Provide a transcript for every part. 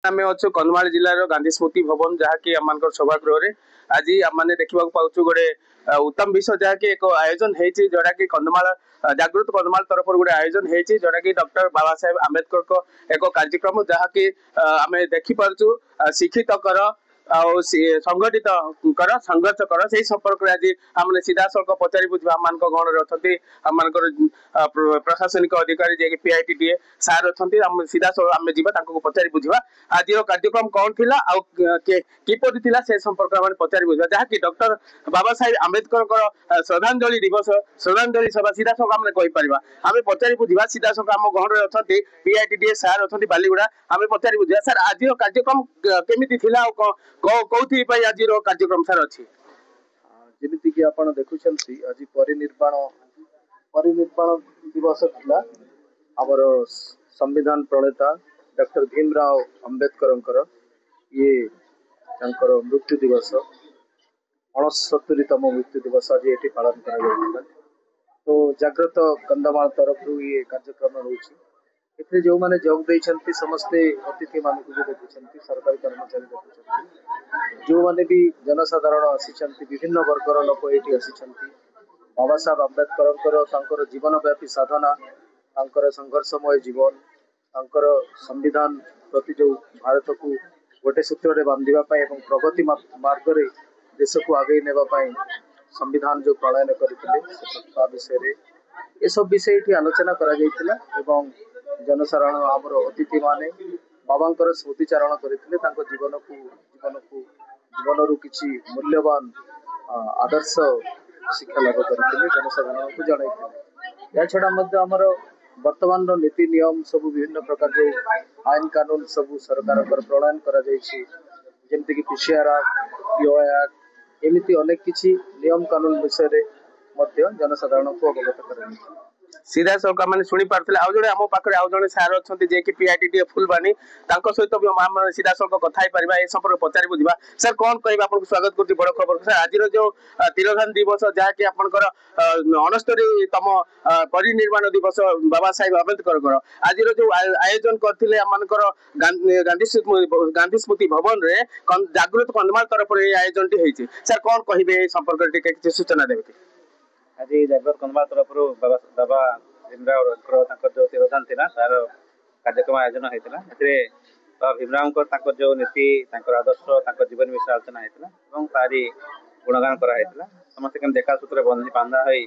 आम अच्छु कंधमाल जिलार गांधी स्मृति भवन जहाँकि आम सभागृह आज आम देखा पाचु गोटे उत्तम विषय जहाँकि एक आयोजन होती जोटा कि कंधमाल जागृत कंधमाल तरफ गोटे आयोजन होती जोटा कि डॉक्टर बाबा साहेब आंबेडकर एक कार्यक्रम जहाँकि आम देखिपु शिक्षित कर संगठित कर संघर्ष कर से संपर्क में आज आम सीधा सड़क पचारि बुझा आम गहण अच्छा आम प्रशासनिक अधिकारी जे पीआईटीडीए सार अच्छा सीधा सड़क आम जा पचारि बुझा आज कार्यक्रम कौन थी किपरि थी से संपर्क में पचारि बुझा जहाँकि डॉक्टर बाबा साहेब आंबेडकर श्रद्धांजलि दिवस श्रद्धांजलि सभा सीधा सड़क आम कहीपर आम पचारि बुझा सीधा सड़क आम गहण अच्छा पीआईटीडीए सार अच्छा बालीगुड़ा आम पचारि बुझा सर आज कार्यक्रम केमी थी कौथि आज कार्यक्रम सर अच्छी जमीती कि आपण देखुछंती आज परिनिर्वाण दिवस थिला हमर संविधान प्रणेता डॉक्टर भीमराव अंबेडकर ये तांकर मृत्यु दिवस 69तम मृत्यु दिवस आज ये पालन करा तो जागृत कंधमाल तरफ ये कार्यक्रम रोची एथे जो माने जोग देइछंती समस्ते अतिथि मानक भी देखुछंती सरकारी कर्मचारी देखुछंती जो माने भी जनसाधारण आसीछंती विभिन्न वर्गर लोक एठी आसीछंती बाबा साहब आंबेडकर तांकर जीवनव्यापी साधना तांकर संघर्षमय जीवन तांकर संविधान प्रति जो भारत को गोटे सूत्र रे बांधिबा पई एवं प्रगति मार्ग रे देश को आगे नेबा पई संविधान जो प्रणयन करथिले से विषय रे ए सब विषय एठी आलोचना करा जायतिला एवं जनसाधारण आमर अतिथि माने बाबांकर स्मृतिचारण करते जीवन किसी मूल्यवान आदर्श शिक्षा लाभ करते जनसाधारण को जन या छड़ा आमर वर्तमान नीति नियम सब विभिन्न प्रकार जो आईन कानून सब सरकार प्रणयन करमती कि पीसीआर एक्ट पीओ एक्ट एमती अनेक किसी नियम कानून विषय जनसाधारण को अवगत कर सीधा सड़क मैंने शुणी पार्थे आउ जो आम पाखे आउ जड़े सार अच्छा जे कि पीआईटीडीए फुलबानी सहित भी आम सीधा सड़क कथा पार ए संपर्क पचारि बुझा सर कौन कह आपको स्वागत कर बड़ खबर सर आज जो तिरोधान दिवस जहाँकि आपंकर 69तम परिनिर्वाण दिवस बाबा साहेब आंबेडकर आज जो आयोजन करते आमर गांधी स्मृति भवन रे जागृत कंधमाल तरफ आयोजन टी सर कौन कहे संपर्क किसी सूचना देवे आज जागृत कंधमाल तरफ बाबा भीमराव जो तिरोधान थी तार कार्यक्रम आयोजन होता बाबा भीमराव जो नीति आदर्श जीवन विषय आलोचना होता तारी गुणगान कराइला समस्त केम देखा सूत्र बांधा हो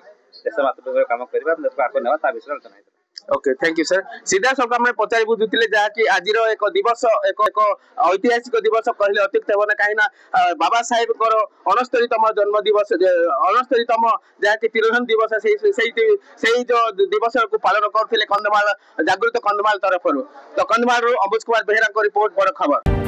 देश मातृभूमि काम करवा देश को आगे ना विषय आलोचना होता ओके थैंक यू सर सीधा सड़क आम पचारि बुझुले जहाँकि आज एक दिवस एक ऐतिहासिक दिवस कहले अत्युक्त हे कहीं बाबा साहेब 69तम जन्म दिवस 69तम जहाँकि तिरोधान दिवस से जो दिवस को पालन करते कंधमाल जागृत कंधमाल तरफ तो कंधमाल अम्बुज कुमार बेहेरा रिपोर्ट बड़ खबर।